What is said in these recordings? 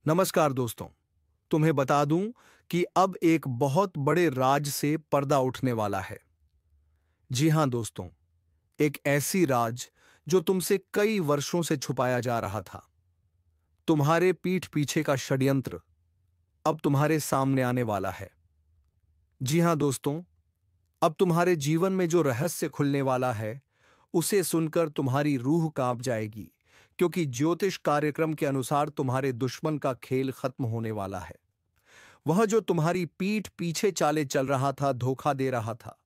नमस्कार दोस्तों। तुम्हें बता दूं कि अब एक बहुत बड़े राज से पर्दा उठने वाला है। जी हां दोस्तों, एक ऐसी राज जो तुमसे कई वर्षों से छुपाया जा रहा था। तुम्हारे पीठ पीछे का षड्यंत्र अब तुम्हारे सामने आने वाला है। जी हां दोस्तों, अब तुम्हारे जीवन में जो रहस्य खुलने वाला है, उसे सुनकर तुम्हारी रूह कांप जाएगी, क्योंकि ज्योतिष कार्यक्रम के अनुसार तुम्हारे दुश्मन का खेल खत्म होने वाला है। वह जो तुम्हारी पीठ पीछे चाले चल रहा था, धोखा दे रहा था,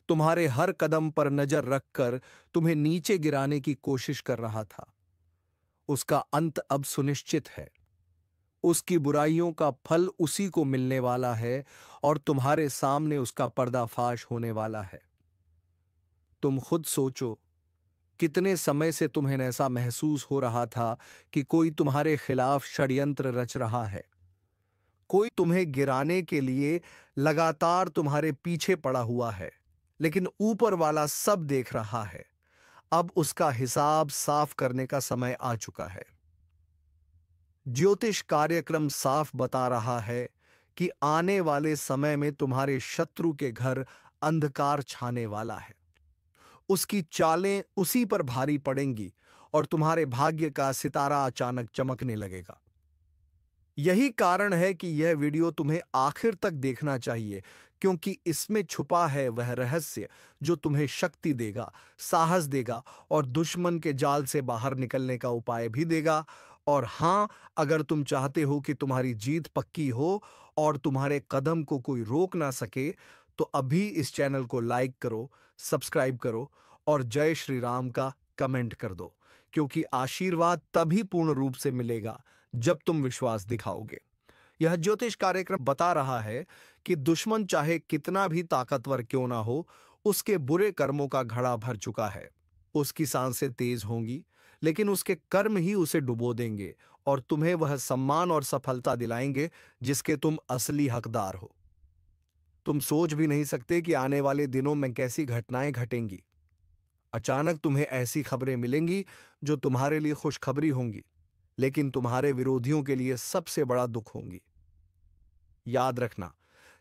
तुम्हारे हर कदम पर नजर रखकर तुम्हें नीचे गिराने की कोशिश कर रहा था, उसका अंत अब सुनिश्चित है। उसकी बुराइयों का फल उसी को मिलने वाला है और तुम्हारे सामने उसका पर्दाफाश होने वाला है। तुम खुद सोचो, कितने समय से तुम्हें ऐसा महसूस हो रहा था कि कोई तुम्हारे खिलाफ षड्यंत्र रच रहा है। कोई तुम्हें गिराने के लिए लगातार तुम्हारे पीछे पड़ा हुआ है, लेकिन ऊपर वाला सब देख रहा है। अब उसका हिसाब साफ करने का समय आ चुका है। ज्योतिष कार्यक्रम साफ बता रहा है कि आने वाले समय में तुम्हारे शत्रु के घर अंधकार छाने वाला है। उसकी चालें उसी पर भारी पड़ेंगी और तुम्हारे भाग्य का सितारा अचानक चमकने लगेगा। यही कारण है कि यह वीडियो तुम्हें आखिर तक देखना चाहिए, क्योंकि इसमें छुपा है वह रहस्य जो तुम्हें शक्ति देगा, साहस देगा और दुश्मन के जाल से बाहर निकलने का उपाय भी देगा। और हाँ, अगर तुम चाहते हो कि तुम्हारी जीत पक्की हो और तुम्हारे कदम को कोई रोक ना सके, तो अभी इस चैनल को लाइक करो, सब्सक्राइब करो और जय श्री राम का कमेंट कर दो, क्योंकि आशीर्वाद तभी पूर्ण रूप से मिलेगा जब तुम विश्वास दिखाओगे। यह ज्योतिष कार्यक्रम बता रहा है कि दुश्मन चाहे कितना भी ताकतवर क्यों ना हो, उसके बुरे कर्मों का घड़ा भर चुका है। उसकी सांसें तेज होंगी, लेकिन उसके कर्म ही उसे डुबो देंगे और तुम्हें वह सम्मान और सफलता दिलाएंगे जिसके तुम असली हकदार हो। तुम सोच भी नहीं सकते कि आने वाले दिनों में कैसी घटनाएं घटेंगी। अचानक तुम्हें ऐसी खबरें मिलेंगी जो तुम्हारे लिए खुशखबरी होंगी, लेकिन तुम्हारे विरोधियों के लिए सबसे बड़ा दुख होंगी। याद रखना,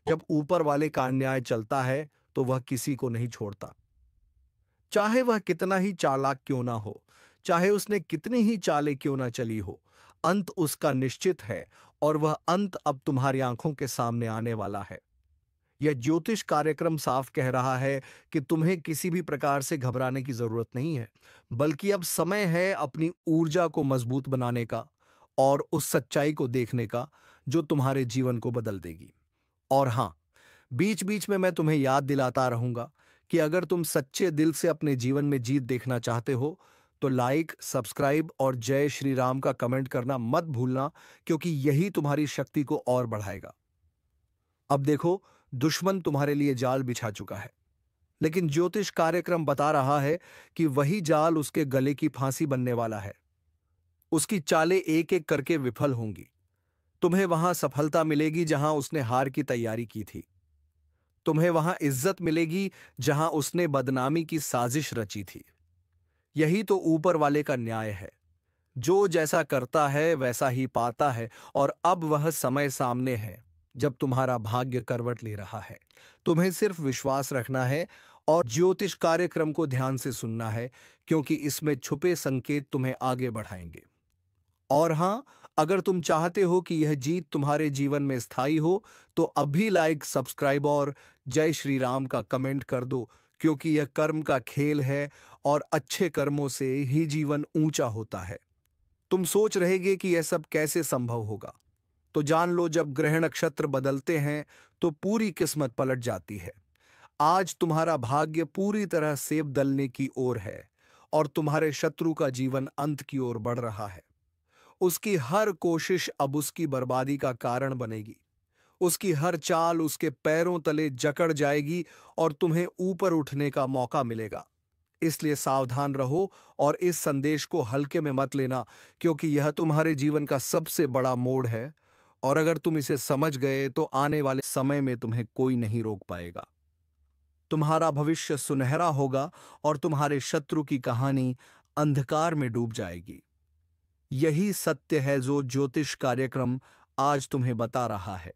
जब ऊपर वाले का अन्याय चलता है तो वह किसी को नहीं छोड़ता। चाहे वह कितना ही चालाक क्यों ना हो, चाहे उसने कितनी ही चालें क्यों ना चली हो, अंत उसका निश्चित है और वह अंत अब तुम्हारी आंखों के सामने आने वाला है। यह ज्योतिष कार्यक्रम साफ कह रहा है कि तुम्हें किसी भी प्रकार से घबराने की जरूरत नहीं है, बल्कि अब समय है अपनी ऊर्जा को मजबूत बनाने का और उस सच्चाई को देखने का जो तुम्हारे जीवन को बदल देगी। और हाँ, बीच बीच में मैं तुम्हें याद दिलाता रहूंगा कि अगर तुम सच्चे दिल से अपने जीवन में जीत देखना चाहते हो, तो लाइक, सब्सक्राइब और जय श्री राम का कमेंट करना मत भूलना, क्योंकि यही तुम्हारी शक्ति को और बढ़ाएगा। अब देखो, दुश्मन तुम्हारे लिए जाल बिछा चुका है, लेकिन ज्योतिष कार्यक्रम बता रहा है कि वही जाल उसके गले की फांसी बनने वाला है। उसकी चालें एक एक करके विफल होंगी। तुम्हें वहां सफलता मिलेगी जहां उसने हार की तैयारी की थी। तुम्हें वहां इज्जत मिलेगी जहां उसने बदनामी की साजिश रची थी। यही तो ऊपर वाले का न्याय है। जो जैसा करता है वैसा ही पाता है, और अब वह समय सामने है जब तुम्हारा भाग्य करवट ले रहा है। तुम्हें सिर्फ विश्वास रखना है और ज्योतिष कार्यक्रम को ध्यान से सुनना है, क्योंकि इसमें छुपे संकेत तुम्हें आगे बढ़ाएंगे। और हां, अगर तुम चाहते हो कि यह जीत तुम्हारे जीवन में स्थायी हो, तो अभी लाइक, सब्सक्राइब और जय श्री राम का कमेंट कर दो, क्योंकि यह कर्म का खेल है और अच्छे कर्मों से ही जीवन ऊंचा होता है। तुम सोच रहेगे कि यह सब कैसे संभव होगा, तो जान लो, जब ग्रह नक्षत्र बदलते हैं तो पूरी किस्मत पलट जाती है। आज तुम्हारा भाग्य पूरी तरह सेब दलने की ओर है और तुम्हारे शत्रु का जीवन अंत की ओर बढ़ रहा है। उसकी हर कोशिश अब उसकी बर्बादी का कारण बनेगी। उसकी हर चाल उसके पैरों तले जकड़ जाएगी और तुम्हें ऊपर उठने का मौका मिलेगा। इसलिए सावधान रहो और इस संदेश को हल्के में मत लेना, क्योंकि यह तुम्हारे जीवन का सबसे बड़ा मोड़ है। और अगर तुम इसे समझ गए तो आने वाले समय में तुम्हें कोई नहीं रोक पाएगा। तुम्हारा भविष्य सुनहरा होगा और तुम्हारे शत्रु की कहानी अंधकार में डूब जाएगी। यही सत्य है जो ज्योतिष कार्यक्रम आज तुम्हें बता रहा है।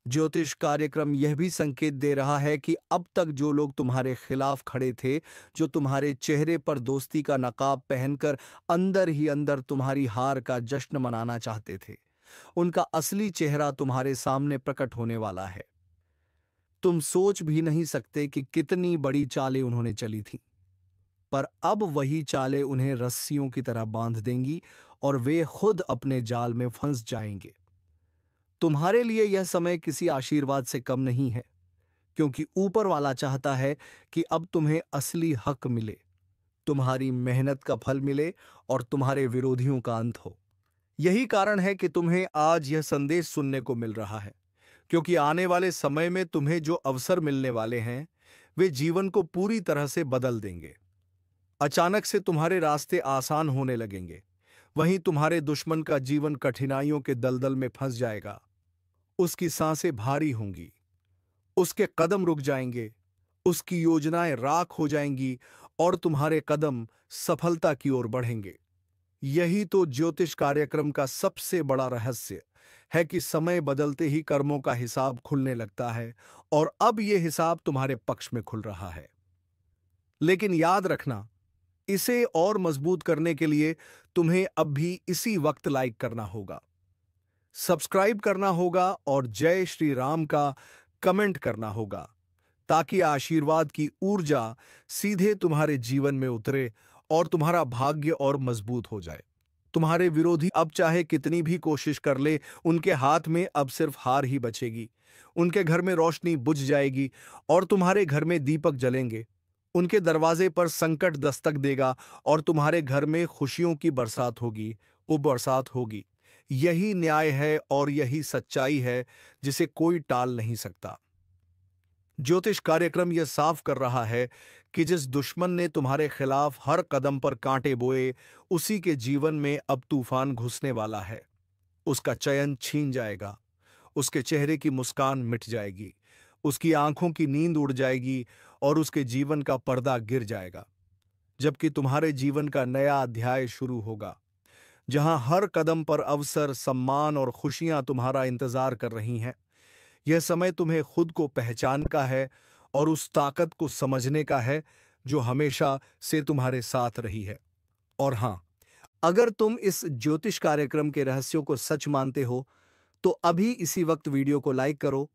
ज्योतिष कार्यक्रम यह भी संकेत दे रहा है कि अब तक जो लोग तुम्हारे खिलाफ खड़े थे, जो तुम्हारे चेहरे पर दोस्ती का नकाब पहनकर अंदर ही अंदर तुम्हारी हार का जश्न मनाना चाहते थे, उनका असली चेहरा तुम्हारे सामने प्रकट होने वाला है। तुम सोच भी नहीं सकते कि कितनी बड़ी चालें उन्होंने चली थीं, पर अब वही चालें उन्हें रस्सियों की तरह बांध देंगी और वे खुद अपने जाल में फंस जाएंगे। तुम्हारे लिए यह समय किसी आशीर्वाद से कम नहीं है, क्योंकि ऊपर वाला चाहता है कि अब तुम्हें असली हक मिले, तुम्हारी मेहनत का फल मिले और तुम्हारे विरोधियों का अंत हो। यही कारण है कि तुम्हें आज यह संदेश सुनने को मिल रहा है, क्योंकि आने वाले समय में तुम्हें जो अवसर मिलने वाले हैं, वे जीवन को पूरी तरह से बदल देंगे। अचानक से तुम्हारे रास्ते आसान होने लगेंगे, वहीं तुम्हारे दुश्मन का जीवन कठिनाइयों के दलदल में फंस जाएगा। उसकी सांसें भारी होंगी, उसके कदम रुक जाएंगे, उसकी योजनाएं राख हो जाएंगी और तुम्हारे कदम सफलता की ओर बढ़ेंगे। यही तो ज्योतिष कार्यक्रम का सबसे बड़ा रहस्य है कि समय बदलते ही कर्मों का हिसाब खुलने लगता है, और अब यह हिसाब तुम्हारे पक्ष में खुल रहा है। लेकिन याद रखना, इसे और मजबूत करने के लिए तुम्हें अब भी इसी वक्त लाइक करना होगा, सब्सक्राइब करना होगा और जय श्री राम का कमेंट करना होगा, ताकि आशीर्वाद की ऊर्जा सीधे तुम्हारे जीवन में उतरे और तुम्हारा भाग्य और मजबूत हो जाए। तुम्हारे विरोधी अब चाहे कितनी भी कोशिश कर ले, उनके हाथ में अब सिर्फ हार ही बचेगी। उनके घर में रोशनी बुझ जाएगी और तुम्हारे घर में दीपक जलेंगे। उनके दरवाजे पर संकट दस्तक देगा और तुम्हारे घर में खुशियों की बरसात होगी, वो बरसात होगी। यही न्याय है और यही सच्चाई है जिसे कोई टाल नहीं सकता। ज्योतिष कार्यक्रम यह साफ कर रहा है कि जिस दुश्मन ने तुम्हारे खिलाफ हर कदम पर कांटे बोए, उसी के जीवन में अब तूफान घुसने वाला है। उसका चयन छीन जाएगा, उसके चेहरे की मुस्कान मिट जाएगी, उसकी आंखों की नींद उड़ जाएगी और उसके जीवन का पर्दा गिर जाएगा। जबकि तुम्हारे जीवन का नया अध्याय शुरू होगा, जहां हर कदम पर अवसर, सम्मान और खुशियां तुम्हारा इंतजार कर रही हैं। यह समय तुम्हें खुद को पहचान का है और उस ताकत को समझने का है जो हमेशा से तुम्हारे साथ रही है। और हां, अगर तुम इस ज्योतिष कार्यक्रम के रहस्यों को सच मानते हो, तो अभी इसी वक्त वीडियो को लाइक करो,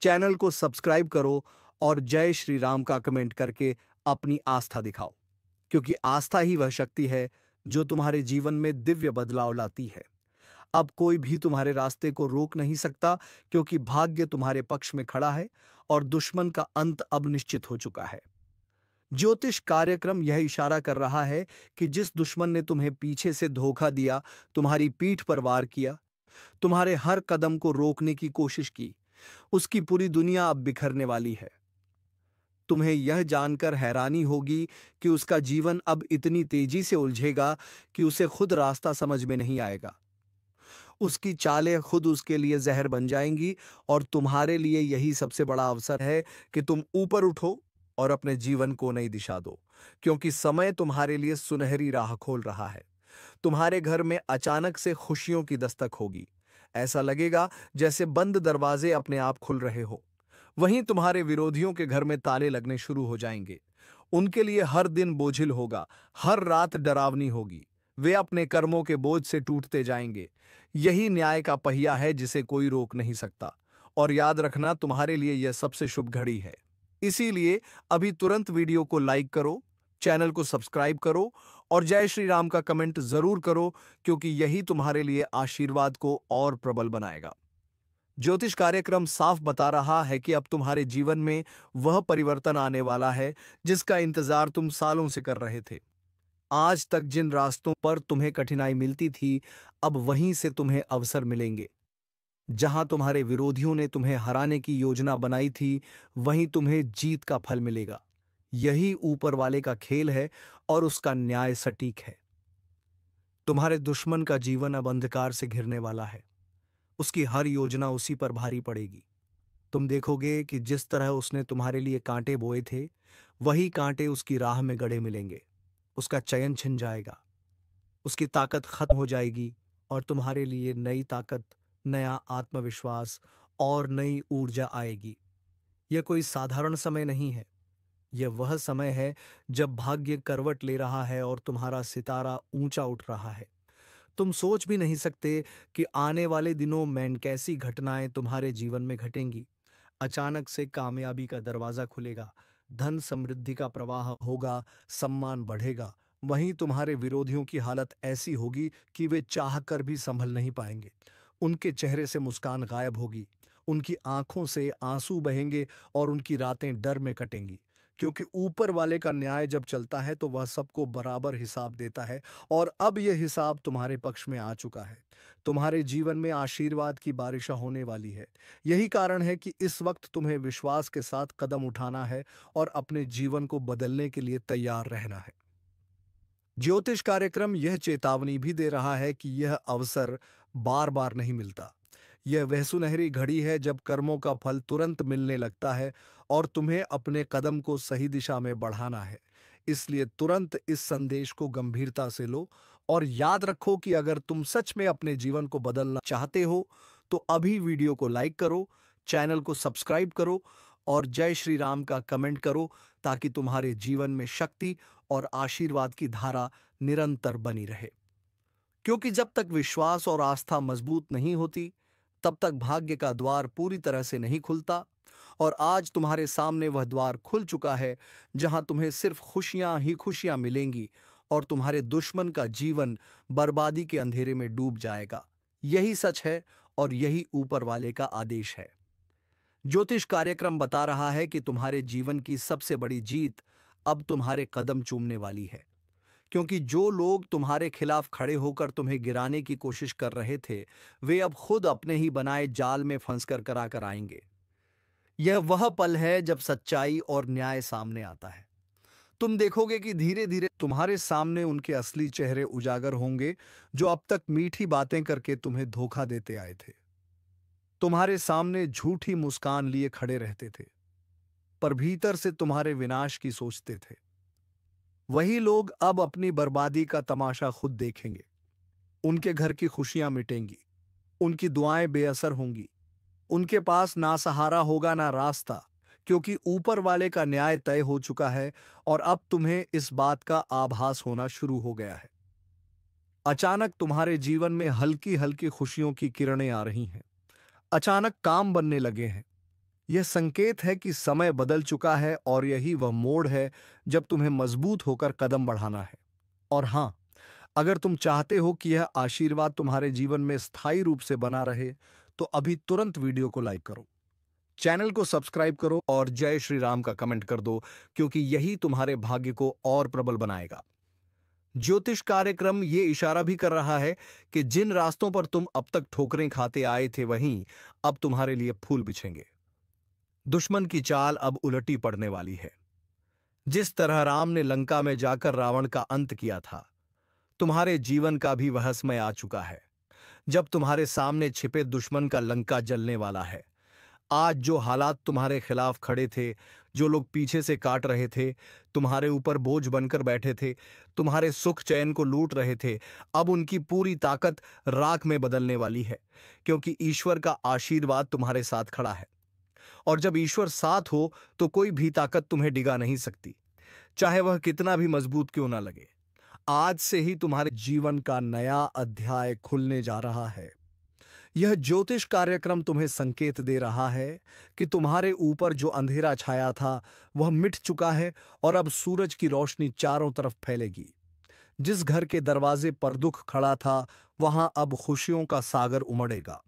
चैनल को सब्सक्राइब करो और जय श्री राम का कमेंट करके अपनी आस्था दिखाओ, क्योंकि आस्था ही वह शक्ति है जो तुम्हारे जीवन में दिव्य बदलाव लाती है। अब कोई भी तुम्हारे रास्ते को रोक नहीं सकता, क्योंकि भाग्य तुम्हारे पक्ष में खड़ा है और दुश्मन का अंत अब निश्चित हो चुका है। ज्योतिष कार्यक्रम यह इशारा कर रहा है कि जिस दुश्मन ने तुम्हें पीछे से धोखा दिया, तुम्हारी पीठ पर वार किया, तुम्हारे हर कदम को रोकने की कोशिश की, उसकी पूरी दुनिया अब बिखरने वाली है। तुम्हें यह जानकर हैरानी होगी कि उसका जीवन अब इतनी तेजी से उलझेगा कि उसे खुद रास्ता समझ में नहीं आएगा। उसकी चालें खुद उसके लिए जहर बन जाएंगी और तुम्हारे लिए यही सबसे बड़ा अवसर है कि तुम ऊपर उठो और अपने जीवन को नई दिशा दो, क्योंकि समय तुम्हारे लिए सुनहरी राह खोल रहा है। तुम्हारे घर में अचानक से खुशियों की दस्तक होगी। ऐसा लगेगा जैसे बंद दरवाजे अपने आप खुल रहे हो। वहीं तुम्हारे विरोधियों के घर में ताले लगने शुरू हो जाएंगे। उनके लिए हर दिन बोझिल होगा, हर रात डरावनी होगी। वे अपने कर्मों के बोझ से टूटते जाएंगे। यही न्याय का पहिया है जिसे कोई रोक नहीं सकता। और याद रखना, तुम्हारे लिए यह सबसे शुभ घड़ी है। इसीलिए अभी तुरंत वीडियो को लाइक करो, चैनल को सब्सक्राइब करो और जय श्री राम का कमेंट जरूर करो, क्योंकि यही तुम्हारे लिए आशीर्वाद को और प्रबल बनाएगा। ज्योतिष कार्यक्रम साफ बता रहा है कि अब तुम्हारे जीवन में वह परिवर्तन आने वाला है जिसका इंतजार तुम सालों से कर रहे थे। आज तक जिन रास्तों पर तुम्हें कठिनाई मिलती थी, अब वहीं से तुम्हें अवसर मिलेंगे। जहां तुम्हारे विरोधियों ने तुम्हें हराने की योजना बनाई थी, वहीं तुम्हें जीत का फल मिलेगा। यही ऊपर वाले का खेल है और उसका न्याय सटीक है। तुम्हारे दुश्मन का जीवन अब अंधकार से घिरने वाला है। उसकी हर योजना उसी पर भारी पड़ेगी। तुम देखोगे कि जिस तरह उसने तुम्हारे लिए कांटे बोए थे, वही कांटे उसकी राह में गड़े मिलेंगे। उसका चयन छिन जाएगा। उसकी ताकत खत्म हो जाएगी और तुम्हारे लिए नई ताकत, नया आत्मविश्वास और नई ऊर्जा आएगी। यह कोई साधारण समय नहीं है। यह वह समय है जब भाग्य करवट ले रहा है और तुम्हारा सितारा ऊंचा उठ रहा है। तुम सोच भी नहीं सकते कि आने वाले दिनों में कैसी घटनाएं तुम्हारे जीवन में घटेंगी। अचानक से कामयाबी का दरवाजा खुलेगा, धन समृद्धि का प्रवाह होगा, सम्मान बढ़ेगा। वहीं तुम्हारे विरोधियों की हालत ऐसी होगी कि वे चाहकर भी संभल नहीं पाएंगे। उनके चेहरे से मुस्कान गायब होगी, उनकी आंखों से आंसू बहेंगे और उनकी रातें डर में कटेंगी। क्योंकि ऊपर वाले का न्याय जब चलता है तो वह सबको बराबर हिसाब देता है, और अब यह हिसाब तुम्हारे पक्ष में आ चुका है। तुम्हारे जीवन में आशीर्वाद की बारिशा होने वाली है। यही कारण है कि इस वक्त तुम्हें विश्वास के साथ कदम उठाना है और अपने जीवन को बदलने के लिए तैयार रहना है। ज्योतिष कार्यक्रम यह चेतावनी भी दे रहा है कि यह अवसर बार बार नहीं मिलता। यह वह सुनहरी घड़ी है जब कर्मों का फल तुरंत मिलने लगता है और तुम्हें अपने कदम को सही दिशा में बढ़ाना है। इसलिए तुरंत इस संदेश को गंभीरता से लो और याद रखो कि अगर तुम सच में अपने जीवन को बदलना चाहते हो तो अभी वीडियो को लाइक करो, चैनल को सब्सक्राइब करो और जय श्री राम का कमेंट करो, ताकि तुम्हारे जीवन में शक्ति और आशीर्वाद की धारा निरंतर बनी रहे। क्योंकि जब तक विश्वास और आस्था मजबूत नहीं होती, तब तक भाग्य का द्वार पूरी तरह से नहीं खुलता। और आज तुम्हारे सामने वह द्वार खुल चुका है जहां तुम्हें सिर्फ खुशियां ही खुशियां मिलेंगी और तुम्हारे दुश्मन का जीवन बर्बादी के अंधेरे में डूब जाएगा। यही सच है और यही ऊपर वाले का आदेश है। ज्योतिष कार्यक्रम बता रहा है कि तुम्हारे जीवन की सबसे बड़ी जीत अब तुम्हारे कदम चूमने वाली है। क्योंकि जो लोग तुम्हारे खिलाफ खड़े होकर तुम्हें गिराने की कोशिश कर रहे थे, वे अब खुद अपने ही बनाए जाल में फंसकर करा कर आएंगे। यह वह पल है जब सच्चाई और न्याय सामने आता है। तुम देखोगे कि धीरे धीरे तुम्हारे सामने उनके असली चेहरे उजागर होंगे, जो अब तक मीठी बातें करके तुम्हें धोखा देते आए थे। तुम्हारे सामने झूठी मुस्कान लिए खड़े रहते थे, पर भीतर से तुम्हारे विनाश की सोचते थे। वही लोग अब अपनी बर्बादी का तमाशा खुद देखेंगे। उनके घर की खुशियां मिटेंगी, उनकी दुआएं बेअसर होंगी, उनके पास ना सहारा होगा ना रास्ता, क्योंकि ऊपर वाले का न्याय तय हो चुका है और अब तुम्हें इस बात का आभास होना शुरू हो गया है। अचानक तुम्हारे जीवन में हल्की हल्की खुशियों की किरणें आ रही हैं। अचानक काम बनने लगे हैं। यह संकेत है कि समय बदल चुका है और यही वह मोड़ है जब तुम्हें मजबूत होकर कदम बढ़ाना है। और हाँ, अगर तुम चाहते हो कि यह आशीर्वाद तुम्हारे जीवन में स्थायी रूप से बना रहे, तो अभी तुरंत वीडियो को लाइक करो, चैनल को सब्सक्राइब करो और जय श्री राम का कमेंट कर दो, क्योंकि यही तुम्हारे भाग्य को और प्रबल बनाएगा। ज्योतिष कार्यक्रम ये इशारा भी कर रहा है कि जिन रास्तों पर तुम अब तक ठोकरें खाते आए थे, वहीं अब तुम्हारे लिए फूल बिछेंगे। दुश्मन की चाल अब उलटी पड़ने वाली है। जिस तरह राम ने लंका में जाकर रावण का अंत किया था, तुम्हारे जीवन का भी वह समय आ चुका है जब तुम्हारे सामने छिपे दुश्मन का लंका जलने वाला है। आज जो हालात तुम्हारे खिलाफ खड़े थे, जो लोग पीछे से काट रहे थे, तुम्हारे ऊपर बोझ बनकर बैठे थे, तुम्हारे सुख चैन को लूट रहे थे, अब उनकी पूरी ताकत राख में बदलने वाली है। क्योंकि ईश्वर का आशीर्वाद तुम्हारे साथ खड़ा है, और जब ईश्वर साथ हो तो कोई भी ताकत तुम्हें डिगा नहीं सकती, चाहे वह कितना भी मजबूत क्यों ना लगे। आज से ही तुम्हारे जीवन का नया अध्याय खुलने जा रहा है। यह ज्योतिष कार्यक्रम तुम्हें संकेत दे रहा है कि तुम्हारे ऊपर जो अंधेरा छाया था वह मिट चुका है और अब सूरज की रोशनी चारों तरफ फैलेगी। जिस घर के दरवाजे पर दुख खड़ा था, वहां अब खुशियों का सागर उमड़ेगा।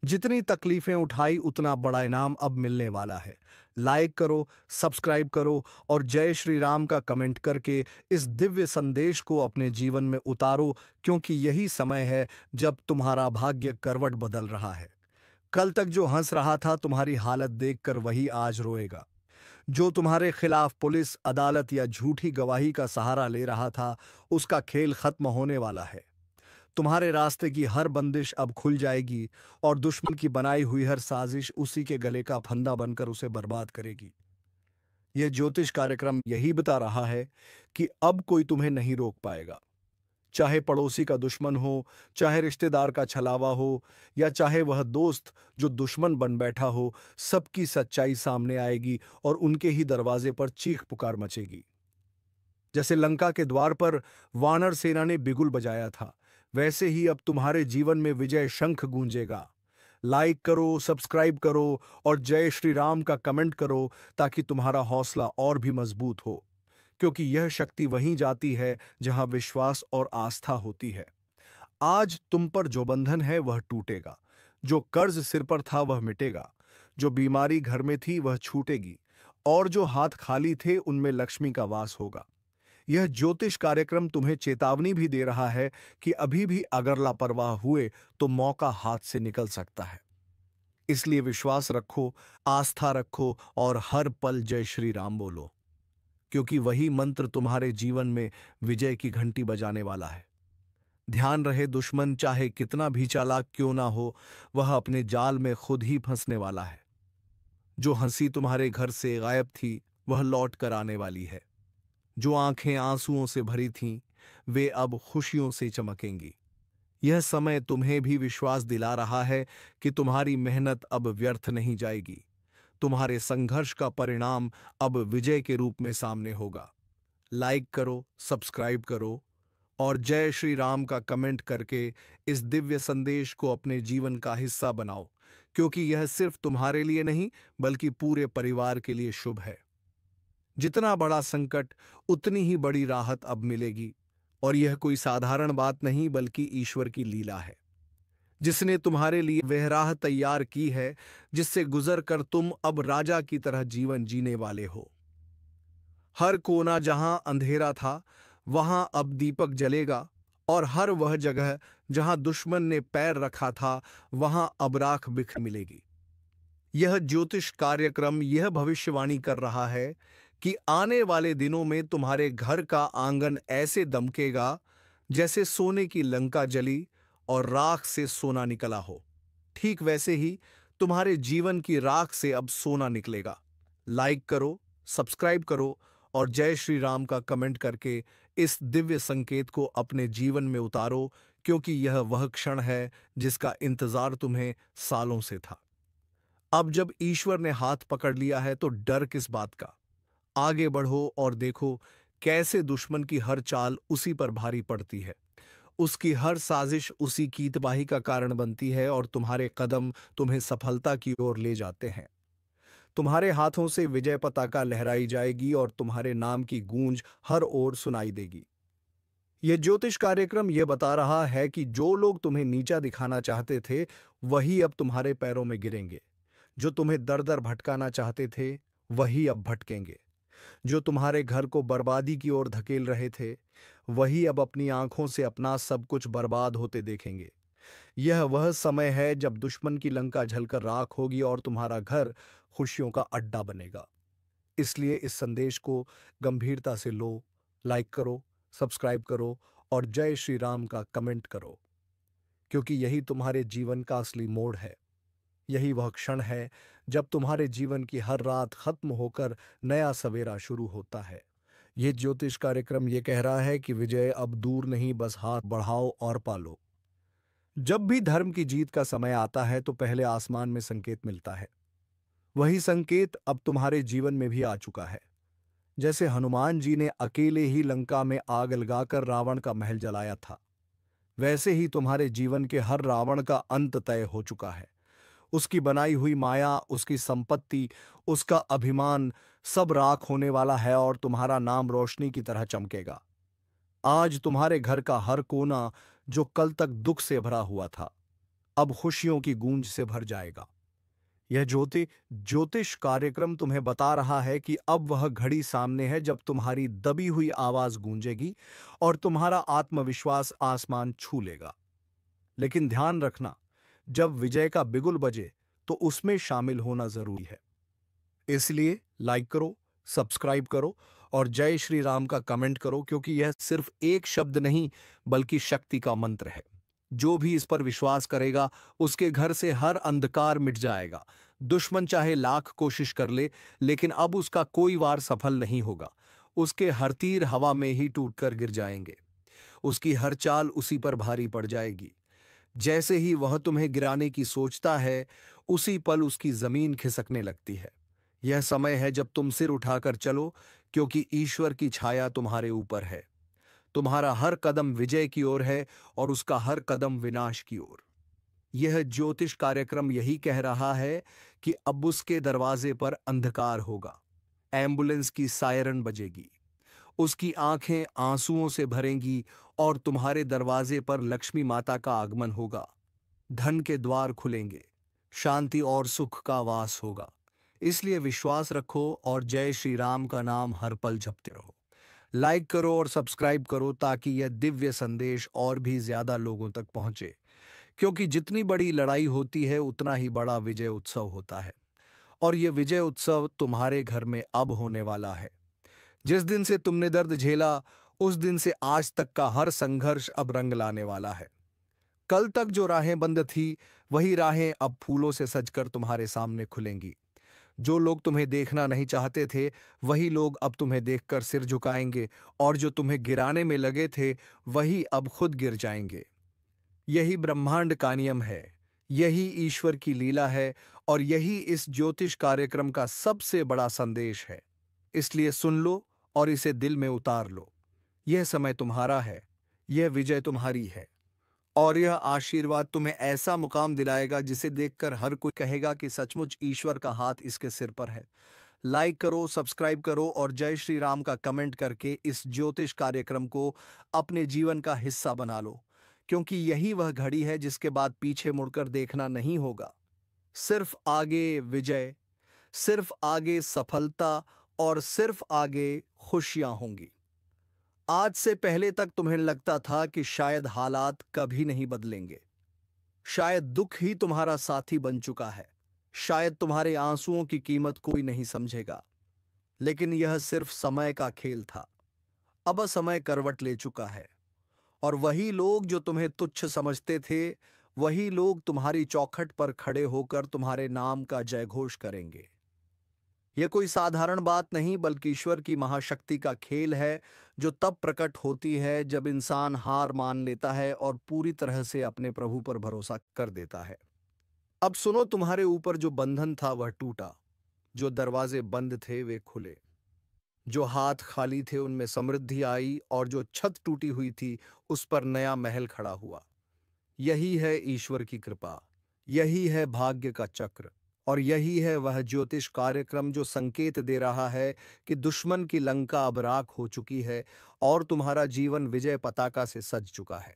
जितनी तकलीफें उठाई, उतना बड़ा इनाम अब मिलने वाला है। लाइक करो, सब्सक्राइब करो और जय श्री राम का कमेंट करके इस दिव्य संदेश को अपने जीवन में उतारो, क्योंकि यही समय है जब तुम्हारा भाग्य करवट बदल रहा है। कल तक जो हंस रहा था, तुम्हारी हालत देखकर वही आज रोएगा। जो तुम्हारे खिलाफ पुलिस, अदालत या झूठी गवाही का सहारा ले रहा था, उसका खेल खत्म होने वाला है। तुम्हारे रास्ते की हर बंदिश अब खुल जाएगी और दुश्मन की बनाई हुई हर साजिश उसी के गले का फंदा बनकर उसे बर्बाद करेगी। यह ज्योतिष कार्यक्रम यही बता रहा है कि अब कोई तुम्हें नहीं रोक पाएगा, चाहे पड़ोसी का दुश्मन हो, चाहे रिश्तेदार का छलावा हो, या चाहे वह दोस्त जो दुश्मन बन बैठा हो, सबकी सच्चाई सामने आएगी और उनके ही दरवाजे पर चीख पुकार मचेगी। जैसे लंका के द्वार पर वानर सेना ने बिगुल बजाया था, वैसे ही अब तुम्हारे जीवन में विजय शंख गूंजेगा। लाइक करो, सब्सक्राइब करो और जय श्री राम का कमेंट करो ताकि तुम्हारा हौसला और भी मजबूत हो, क्योंकि यह शक्ति वहीं जाती है जहां विश्वास और आस्था होती है। आज तुम पर जो बंधन है वह टूटेगा, जो कर्ज सिर पर था वह मिटेगा, जो बीमारी घर में थी वह छूटेगी, और जो हाथ खाली थे उनमें लक्ष्मी का वास होगा। यह ज्योतिष कार्यक्रम तुम्हें चेतावनी भी दे रहा है कि अभी भी अगर लापरवाह हुए तो मौका हाथ से निकल सकता है। इसलिए विश्वास रखो, आस्था रखो और हर पल जय श्री राम बोलो, क्योंकि वही मंत्र तुम्हारे जीवन में विजय की घंटी बजाने वाला है। ध्यान रहे, दुश्मन चाहे कितना भी चालाक क्यों ना हो, वह अपने जाल में खुद ही फंसने वाला है। जो हंसी तुम्हारे घर से गायब थी वह लौट कर आने वाली है। जो आंखें आंसुओं से भरी थीं वे अब खुशियों से चमकेंगी। यह समय तुम्हें भी विश्वास दिला रहा है कि तुम्हारी मेहनत अब व्यर्थ नहीं जाएगी। तुम्हारे संघर्ष का परिणाम अब विजय के रूप में सामने होगा। लाइक करो, सब्सक्राइब करो और जय श्री राम का कमेंट करके इस दिव्य संदेश को अपने जीवन का हिस्सा बनाओ, क्योंकि यह सिर्फ तुम्हारे लिए नहीं बल्कि पूरे परिवार के लिए शुभ है। जितना बड़ा संकट उतनी ही बड़ी राहत अब मिलेगी, और यह कोई साधारण बात नहीं बल्कि ईश्वर की लीला है, जिसने तुम्हारे लिए वह राह तैयार की है जिससे गुजर कर तुम अब राजा की तरह जीवन जीने वाले हो। हर कोना जहां अंधेरा था वहां अब दीपक जलेगा, और हर वह जगह जहां दुश्मन ने पैर रखा था वहां अब राख बिखर मिलेगी। यह ज्योतिष कार्यक्रम यह भविष्यवाणी कर रहा है कि आने वाले दिनों में तुम्हारे घर का आंगन ऐसे दमकेगा जैसे सोने की लंका जली और राख से सोना निकला हो। ठीक वैसे ही तुम्हारे जीवन की राख से अब सोना निकलेगा। लाइक करो, सब्सक्राइब करो और जय श्री राम का कमेंट करके इस दिव्य संकेत को अपने जीवन में उतारो, क्योंकि यह वह क्षण है जिसका इंतजार तुम्हें सालों से था। अब जब ईश्वर ने हाथ पकड़ लिया है तो डर किस बात का। आगे बढ़ो और देखो कैसे दुश्मन की हर चाल उसी पर भारी पड़ती है, उसकी हर साजिश उसी की तबाही का कारण बनती है और तुम्हारे कदम तुम्हें सफलता की ओर ले जाते हैं। तुम्हारे हाथों से विजय पताका लहराई जाएगी और तुम्हारे नाम की गूंज हर ओर सुनाई देगी। यह ज्योतिष कार्यक्रम यह बता रहा है कि जो लोग तुम्हें नीचा दिखाना चाहते थे वही अब तुम्हारे पैरों में गिरेंगे। जो तुम्हें दर दर भटकाना चाहते थे वही अब भटकेंगे। जो तुम्हारे घर को बर्बादी की ओर धकेल रहे थे वही अब अपनी आंखों से अपना सब कुछ बर्बाद होते देखेंगे। यह वह समय है जब दुश्मन की लंका जलकर राख होगी और तुम्हारा घर खुशियों का अड्डा बनेगा। इसलिए इस संदेश को गंभीरता से लो, लाइक करो, सब्सक्राइब करो और जय श्री राम का कमेंट करो, क्योंकि यही तुम्हारे जीवन का असली मोड़ है। यही वह क्षण है जब तुम्हारे जीवन की हर रात खत्म होकर नया सवेरा शुरू होता है। यह ज्योतिष कार्यक्रम यह कह रहा है कि विजय अब दूर नहीं, बस हाथ बढ़ाओ और पालो। जब भी धर्म की जीत का समय आता है तो पहले आसमान में संकेत मिलता है। वही संकेत अब तुम्हारे जीवन में भी आ चुका है। जैसे हनुमान जी ने अकेले ही लंका में आग लगाकर रावण का महल जलाया था, वैसे ही तुम्हारे जीवन के हर रावण का अंत तय हो चुका है। उसकी बनाई हुई माया, उसकी संपत्ति, उसका अभिमान सब राख होने वाला है और तुम्हारा नाम रोशनी की तरह चमकेगा। आज तुम्हारे घर का हर कोना जो कल तक दुख से भरा हुआ था अब खुशियों की गूंज से भर जाएगा। यह ज्योतिष कार्यक्रम तुम्हें बता रहा है कि अब वह घड़ी सामने है जब तुम्हारी दबी हुई आवाज गूंजेगी और तुम्हारा आत्मविश्वास आसमान छू लेगा। लेकिन ध्यान रखना, जब विजय का बिगुल बजे तो उसमें शामिल होना जरूरी है। इसलिए लाइक करो, सब्सक्राइब करो और जय श्री राम का कमेंट करो, क्योंकि यह सिर्फ एक शब्द नहीं बल्कि शक्ति का मंत्र है। जो भी इस पर विश्वास करेगा उसके घर से हर अंधकार मिट जाएगा। दुश्मन चाहे लाख कोशिश कर ले लेकिन अब उसका कोई वार सफल नहीं होगा। उसके हर तीर हवा में ही टूटकर गिर जाएंगे। उसकी हर चाल उसी पर भारी पड़ जाएगी। जैसे ही वह तुम्हें गिराने की सोचता है, उसी पल उसकी जमीन खिसकने लगती है। यह समय है जब तुम सिर उठाकर चलो, क्योंकि ईश्वर की छाया तुम्हारे ऊपर है। तुम्हारा हर कदम विजय की ओर है और उसका हर कदम विनाश की ओर। यह ज्योतिष कार्यक्रम यही कह रहा है कि अब उसके दरवाजे पर अंधकार होगा। एम्बुलेंस की सायरन बजेगी, उसकी आंखें आंसुओं से भरेंगी और तुम्हारे दरवाजे पर लक्ष्मी माता का आगमन होगा। धन के द्वार खुलेंगे, शांति और सुख का वास होगा। इसलिए विश्वास रखो और जय श्री राम का नाम हर पल जपते रहो। लाइक करो और सब्सक्राइब करो ताकि यह दिव्य संदेश और भी ज्यादा लोगों तक पहुंचे, क्योंकि जितनी बड़ी लड़ाई होती है उतना ही बड़ा विजय उत्सव होता है। और यह विजय उत्सव तुम्हारे घर में अब होने वाला है। जिस दिन से तुमने दर्द झेला, उस दिन से आज तक का हर संघर्ष अब रंग लाने वाला है। कल तक जो राहें बंद थी, वही राहें अब फूलों से सजकर तुम्हारे सामने खुलेंगी। जो लोग तुम्हें देखना नहीं चाहते थे, वही लोग अब तुम्हें देखकर सिर झुकाएंगे, और जो तुम्हें गिराने में लगे थे, वही अब खुद गिर जाएंगे। यही ब्रह्मांड का नियम है, यही ईश्वर की लीला है, और यही इस ज्योतिष कार्यक्रम का सबसे बड़ा संदेश है। इसलिए सुन लो और इसे दिल में उतार लो। यह समय तुम्हारा है, यह विजय तुम्हारी है, और यह आशीर्वाद तुम्हें ऐसा मुकाम दिलाएगा जिसे देखकर हर कोई कहेगा कि सचमुच ईश्वर का हाथ इसके सिर पर है। लाइक करो, सब्सक्राइब करो और जय श्री राम का कमेंट करके इस ज्योतिष कार्यक्रम को अपने जीवन का हिस्सा बना लो, क्योंकि यही वह घड़ी है जिसके बाद पीछे मुड़कर देखना नहीं होगा। सिर्फ आगे विजय, सिर्फ आगे सफलता और सिर्फ आगे खुशियां होंगी। आज से पहले तक तुम्हें लगता था कि शायद हालात कभी नहीं बदलेंगे, शायद दुख ही तुम्हारा साथी बन चुका है, शायद तुम्हारे आंसुओं की कीमत कोई नहीं समझेगा। लेकिन यह सिर्फ समय का खेल था। अब समय करवट ले चुका है, और वही लोग जो तुम्हें तुच्छ समझते थे, वही लोग तुम्हारी चौखट पर खड़े होकर तुम्हारे नाम का जयघोष करेंगे। यह कोई साधारण बात नहीं, बल्कि ईश्वर की महाशक्ति का खेल है, जो तब प्रकट होती है जब इंसान हार मान लेता है और पूरी तरह से अपने प्रभु पर भरोसा कर देता है। अब सुनो, तुम्हारे ऊपर जो बंधन था वह टूटा, जो दरवाजे बंद थे वे खुले, जो हाथ खाली थे उनमें समृद्धि आई, और जो छत टूटी हुई थी उस पर नया महल खड़ा हुआ। यही है ईश्वर की कृपा, यही है भाग्य का चक्र, और यही है वह ज्योतिष कार्यक्रम जो संकेत दे रहा है कि दुश्मन की लंका अब राख हो चुकी है और तुम्हारा जीवन विजय पताका से सज चुका है।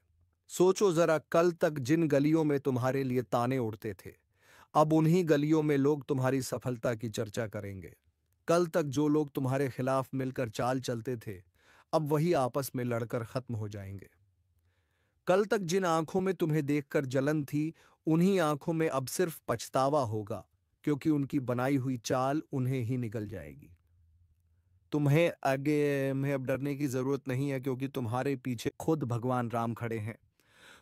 सोचो जरा, कल तक जिन गलियों में तुम्हारे लिए ताने उड़ते थे, अब उन्हीं गलियों में लोग तुम्हारी सफलता की चर्चा करेंगे। कल तक जो लोग तुम्हारे खिलाफ मिलकर चाल चलते थे, अब वही आपस में लड़कर खत्म हो जाएंगे। कल तक जिन आंखों में तुम्हें देखकर जलन थी, उन्हीं आंखों में अब सिर्फ पछतावा होगा, क्योंकि उनकी बनाई हुई चाल उन्हें ही निकल जाएगी। तुम्हें आगे में अब डरने की जरूरत नहीं है, क्योंकि तुम्हारे पीछे खुद भगवान राम खड़े हैं।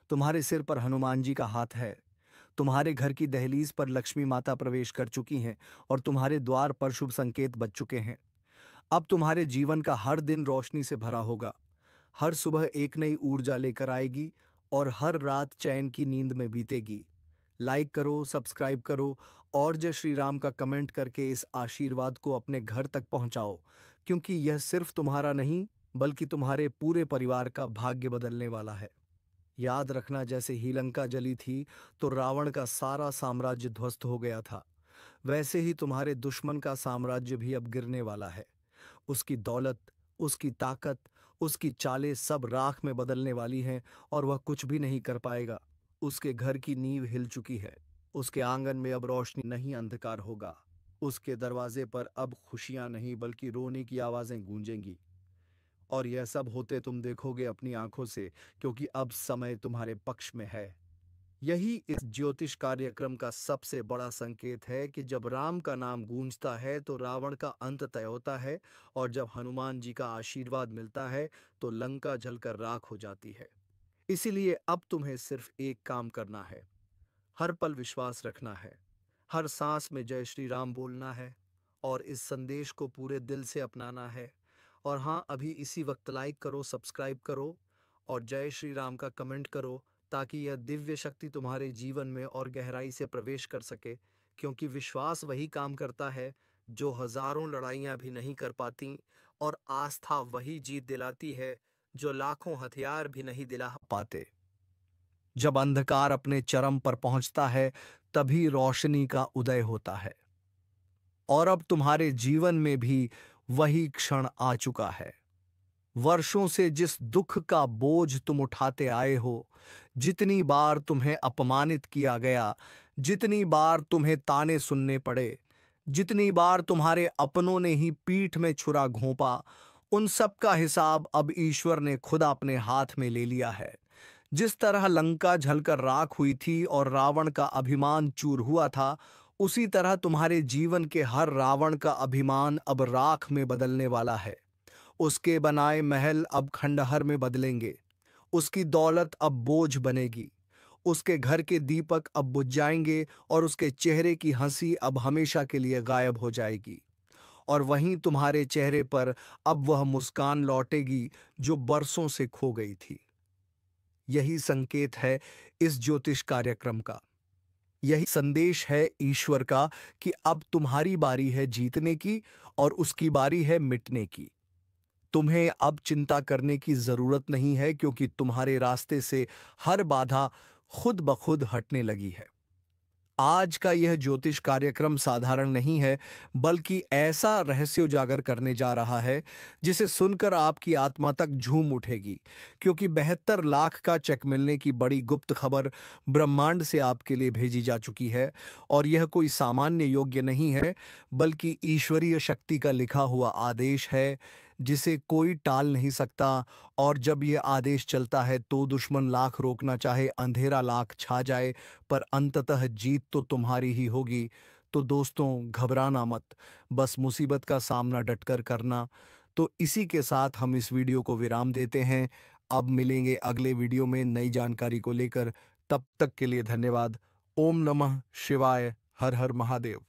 तुम्हारे सिर पर हनुमान जी का हाथ है। तुम्हारे घर की दहलीज पर लक्ष्मी माता प्रवेश कर चुकी हैं और तुम्हारे द्वार पर शुभ संकेत बज चुके हैं। अब तुम्हारे जीवन का हर दिन रोशनी से भरा होगा। हर सुबह एक नई ऊर्जा लेकर आएगी और हर रात चैन की नींद में बीतेगी। लाइक करो, सब्सक्राइब करो और जय श्री राम का कमेंट करके इस आशीर्वाद को अपने घर तक पहुंचाओ, क्योंकि यह सिर्फ तुम्हारा नहीं, बल्कि तुम्हारे पूरे परिवार का भाग्य बदलने वाला है। याद रखना, जैसे ही लंका जली थी तो रावण का सारा साम्राज्य ध्वस्त हो गया था, वैसे ही तुम्हारे दुश्मन का साम्राज्य भी अब गिरने वाला है। उसकी दौलत, उसकी ताकत, उसकी चालें सब राख में बदलने वाली हैं और वह कुछ भी नहीं कर पाएगा। उसके घर की नींव हिल चुकी है। उसके आंगन में अब रोशनी नहीं, अंधकार होगा। उसके दरवाजे पर अब खुशियां नहीं, बल्कि रोने की आवाजें गूंजेंगी। और यह सब होते तुम देखोगे अपनी आंखों से, क्योंकि अब समय तुम्हारे पक्ष में है। यही इस ज्योतिष कार्यक्रम का सबसे बड़ा संकेत है कि जब राम का नाम गूंजता है तो रावण का अंत तय होता है, और जब हनुमान जी का आशीर्वाद मिलता है तो लंका जलकर राख हो जाती है। इसीलिए अब तुम्हें सिर्फ एक काम करना है, हर पल विश्वास रखना है, हर सांस में जय श्री राम बोलना है, और इस संदेश को पूरे दिल से अपनाना है। और हाँ, अभी इसी वक्त लाइक करो, सब्सक्राइब करो और जय श्री राम का कमेंट करो, ताकि यह दिव्य शक्ति तुम्हारे जीवन में और गहराई से प्रवेश कर सके। क्योंकि विश्वास वही काम करता है जो हजारों लड़ाइयां भी नहीं कर पाती, और आस्था वही जीत दिलाती है जो लाखों हथियार भी नहीं दिला पाते। जब अंधकार अपने चरम पर पहुंचता है, तभी रोशनी का उदय होता है। और अब तुम्हारे जीवन में भी वही क्षण आ चुका है। वर्षों से जिस दुख का बोझ तुम उठाते आए हो, जितनी बार तुम्हें अपमानित किया गया, जितनी बार तुम्हें ताने सुनने पड़े, जितनी बार तुम्हारे अपनों ने ही पीठ में छुरा घोंपा, उन सब का हिसाब अब ईश्वर ने खुद अपने हाथ में ले लिया है। जिस तरह लंका जलकर राख हुई थी और रावण का अभिमान चूर हुआ था, उसी तरह तुम्हारे जीवन के हर रावण का अभिमान अब राख में बदलने वाला है। उसके बनाए महल अब खंडहर में बदलेंगे, उसकी दौलत अब बोझ बनेगी, उसके घर के दीपक अब बुझ जाएंगे और उसके चेहरे की हंसी अब हमेशा के लिए गायब हो जाएगी। और वहीं तुम्हारे चेहरे पर अब वह मुस्कान लौटेगी जो बरसों से खो गई थी। यही संकेत है इस ज्योतिष कार्यक्रम का। यही संदेश है ईश्वर का कि अब तुम्हारी बारी है जीतने की और उसकी बारी है मिटने की। तुम्हें अब चिंता करने की जरूरत नहीं है, क्योंकि तुम्हारे रास्ते से हर बाधा खुद ब खुद हटने लगी है। आज का यह ज्योतिष कार्यक्रम साधारण नहीं है, बल्कि ऐसा रहस्य उजागर करने जा रहा है जिसे सुनकर आपकी आत्मा तक झूम उठेगी। क्योंकि 72 लाख का चेक मिलने की बड़ी गुप्त खबर ब्रह्मांड से आपके लिए भेजी जा चुकी है, और यह कोई सामान्य योग्य नहीं है, बल्कि ईश्वरीय शक्ति का लिखा हुआ आदेश है जिसे कोई टाल नहीं सकता। और जब यह आदेश चलता है तो दुश्मन लाख रोकना चाहे, अंधेरा लाख छा जाए, पर अंततः जीत तो तुम्हारी ही होगी। तो दोस्तों, घबराना मत, बस मुसीबत का सामना डटकर करना। तो इसी के साथ हम इस वीडियो को विराम देते हैं। अब मिलेंगे अगले वीडियो में नई जानकारी को लेकर। तब तक के लिए धन्यवाद। ओम नमः शिवाय। हर हर महादेव।